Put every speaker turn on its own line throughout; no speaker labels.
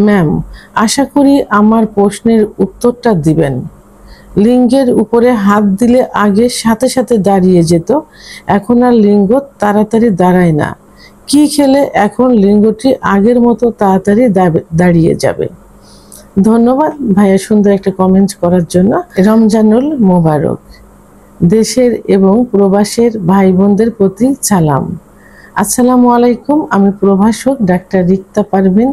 Ma'am, আশা করি আমার প্রশ্নের উত্তরটা দিবেন। লিঙ্গের উপরে হাত দিলে আগে সাথে সাথে দাঁড়িয়ে যেত, এখন আর লিঙ্গ তাড়াতাড়ি দাঁড়ায় না। কি খেলে এখন লিঙ্গটি আগের মতো তাড়াতাড়ি দাঁড়িয়ে যাবে? ধন্যবাদ ভাইয়া সুন্দর একটা কমেন্ট করার জন্য। রমজানুল মোবারক। দেশের এবং প্রবাসের ভাই বোনদের প্রতি সালাম। আসসালামু আলাইকুম। আমি প্রভাষক ডাক্তার রিক্তা পারভিন,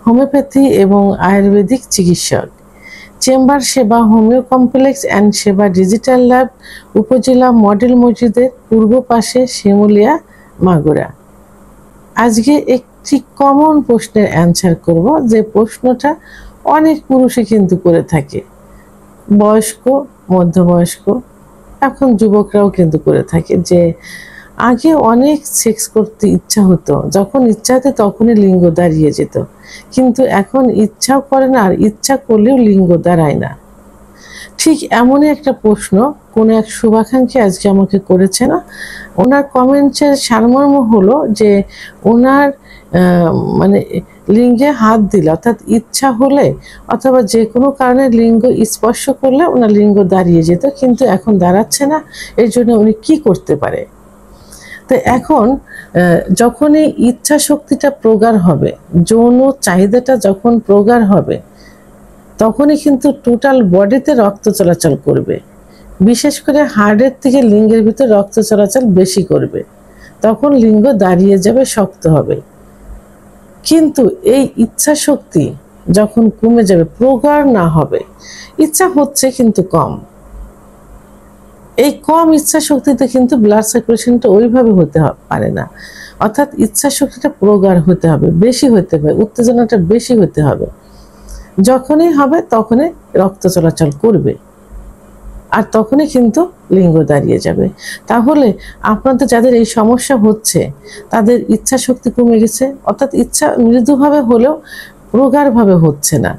হোমিওপ্যাথি এবং আয়ুর্বেদিক চিকিৎসক। চেম্বার সেবা হোমিও কমপ্লেক্স অ্যান্ড সেবা ডিজিটাল ল্যাব, উপজেলা মডেল মসজিদের পূর্ব পাশে, শিমুলিয়া, মাগুরা। আজকে একটি কমন প্রশ্নের অ্যান্সার করব, যে প্রশ্নটা অনেক পুরুষই কিন্তু করে থাকে, বয়স্ক, মধ্যবয়স্ক, এখন যুবকরাও কিন্তু করে থাকে, যে আগে অনেক সেক্স করতে ইচ্ছা হতো, যখন ইচ্ছা হতো তখনই লিঙ্গ দাঁড়িয়ে যেত, কিন্তু এখন ইচ্ছাও করে না, আর ইচ্ছা করলেও লিঙ্গ দাঁড়ায় না। ঠিক এমনই একটা প্রশ্ন কোন এক শুভাকাঙ্ক্ষী আজকে আমাকে করেছে না। ওনার কমেন্টের সারমর্ম হলো যে ওনার মানে লিঙ্গে হাত দিলে, অর্থাৎ ইচ্ছা হলে অথবা যে কোনো কারণে লিঙ্গ স্পর্শ করলে ওনার লিঙ্গ দাঁড়িয়ে যেত, কিন্তু এখন দাঁড়াচ্ছে না। এর জন্য উনি কি করতে পারে? তো এখন যখনই ইচ্ছা শক্তিটা প্রগাঢ় হবে, যৌন চাহিদাটা যখন প্রগাঢ় হবে, তখনই কিন্তু টোটাল বডিতে রক্ত চলাচল করবে, বিশেষ করে হার্টের থেকে লিঙ্গের ভিতর রক্ত চলাচল বেশি করবে, তখন লিঙ্গ দাঁড়িয়ে যাবে, শক্ত হবে। কিন্তু এই ইচ্ছা শক্তি যখন কমে যাবে, প্রগাঢ় না হবে, ইচ্ছা হচ্ছে কিন্তু কম, এই কম ইচ্ছা শক্তিতে কিন্তু ব্লাড সার্কুলেশনটা ওইভাবে হতে পারে না। অর্থাৎ ইচ্ছা শক্তিটা প্রগাঢ় হতে হবে, বেশি হতে হবে, উত্তেজনাটা বেশি হতে হবে। যখনই হবে তখনই রক্ত চলাচল করবে, আর তখনই কিন্তু লিঙ্গ দাঁড়িয়ে যাবে। তাহলে আপনাদের যাদের এই সমস্যা হচ্ছে, তাদের ইচ্ছা শক্তি কমে গেছে, অর্থাৎ ইচ্ছা মৃদুভাবে হলেও প্রগাঢ়ভাবে হচ্ছে না,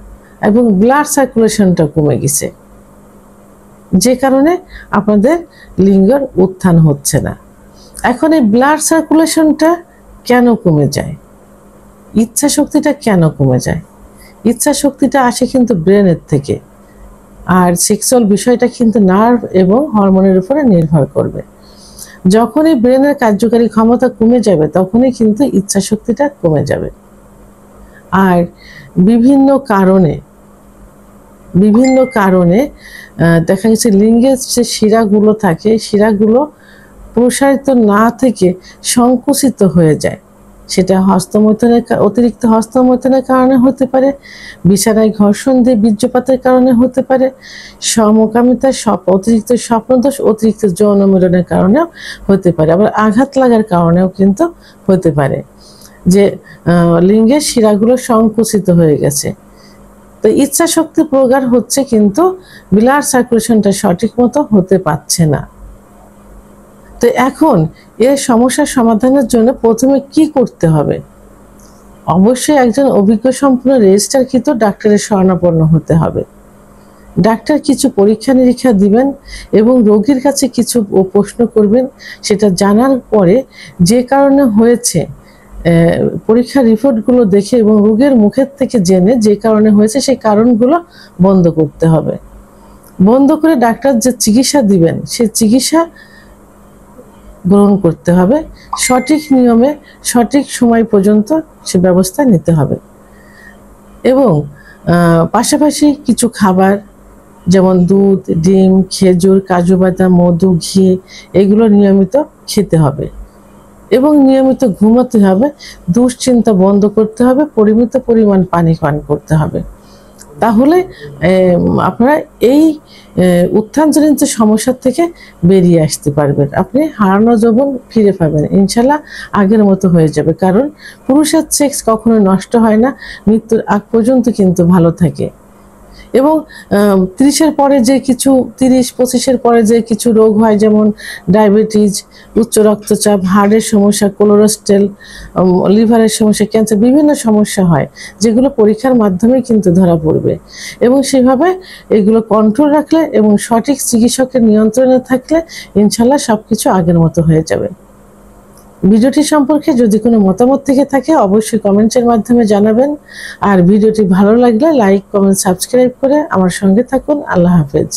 এবং ব্লাড সার্কুলেশনটা কমে গেছে, যে কারণে আপনাদের লিঙ্গের উত্থান হচ্ছে না। এখন এই ব্লাড সার্কুলেশনটা কেন কমে যায়, ইচ্ছা শক্তিটা কেন কমে যায়? ইচ্ছা শক্তিটা আসে কিন্তু ব্রেনের থেকে, আর সেক্সুয়াল বিষয়টা কিন্তু নার্ভ এবং হরমোনের উপরে নির্ভর করবে। যখনই ব্রেনের কার্যকারী ক্ষমতা কমে যাবে, তখনই কিন্তু ইচ্ছা শক্তিটা কমে যাবে। আর বিভিন্ন কারণে দেখা গেছে লিঙ্গের যে শিরাগুলো থাকে, শিরাগুলো প্রসারিত না থেকে সংকুচিত হয়ে যায়। সেটা অতিরিক্ত হস্তমৈথুনের কারণে হতে পারে, বিছানায় ঘর্ষণ দিয়ে বীর্যপাতের কারণে হতে পারে, সমকামিতার অতিরিক্ত স্বপ্নদোষ, অতিরিক্ত যৌন মিলনের কারণেও হতে পারে, আবার আঘাত লাগার কারণেও কিন্তু হতে পারে, যে লিঙ্গের শিরাগুলো সংকুচিত হয়ে গেছে। তো ইচ্ছা শক্তি প্রগাঢ় হচ্ছে, কিন্তু ব্লাড সার্কুলেশনটা সঠিক মতো হতে পারছে না। তো এখন এর সমস্যার সমাধানের জন্য প্রথমে কি করতে হবে? অবশ্যই একজন অভিজ্ঞ সম্পন্ন রেজিস্টারকৃত ডাক্তারের শরণাপন্ন হতে হবে। ডাক্তার কিছু পরীক্ষা নিরীক্ষা দিবেন এবং রোগীর কাছে কিছু প্রশ্ন করবেন। সেটা জানার পরে যে কারণে হয়েছে, পরীক্ষার রিপোর্টগুলো দেখে এবং রোগীর মুখের থেকে জেনে যে কারণে হয়েছে সেই কারণগুলো বন্ধ করতে হবে। বন্ধ করে ডাক্তার যে চিকিৎসা দিবেন, সেই চিকিৎসা গ্রহণ করতে হবে, সঠিক নিয়মে সঠিক সময় পর্যন্ত সে ব্যবস্থা নিতে হবে। এবং পাশাপাশি কিছু খাবার, যেমন দুধ, ডিম, খেজুর, কাজু বাদাম, মধু, ঘি, এগুলো নিয়মিত খেতে হবে এবং নিয়মিত ঘুমাতে হবে। দুশ্চিন্তা বন্ধ করতে হবে, পরিমিত পরিমাণ পানি পান করতে হবে। তাহলে আপনারা এই উত্থানজনিত সমস্যার থেকে বেরিয়ে আসতে পারবেন। আপনি হারানো যৌবন ফিরে পাবেন, ইনশাল্লাহ আগের মতো হয়ে যাবে। কারণ পুরুষের সেক্স কখনো নষ্ট হয় না, মৃত্যুর আগ পর্যন্ত কিন্তু ভালো থাকে। এবং 30-এর পরে যে কিছু 30-25-এর পরে যে কিছু রোগ হয়, যেমন ডায়াবেটিস, উচ্চ রক্তচাপ, হার্টের সমস্যা, কোলেস্টেরল, লিভারের সমস্যা, ক্যান্সার, বিভিন্ন সমস্যা হয়, যেগুলো পরীক্ষার মাধ্যমে কিন্তু ধরা পড়বে। এবং সেভাবে এগুলো কন্ট্রোল রাখলে এবং সঠিক চিকিৎসকের নিয়ন্ত্রণে থাকলে ইনশাল্লাহ সবকিছু আগের মতো হয়ে যাবে। ভিডিওটি সম্পর্কে যদি কোনো মতামত থেকে থাকে অবশ্যই কমেন্টের মাধ্যমে জানাবেন। আর ভিডিওটি ভালো লাগলে লাইক, কমেন্ট, সাবস্ক্রাইব করে আমার সঙ্গে থাকুন। আল্লাহ হাফেজ।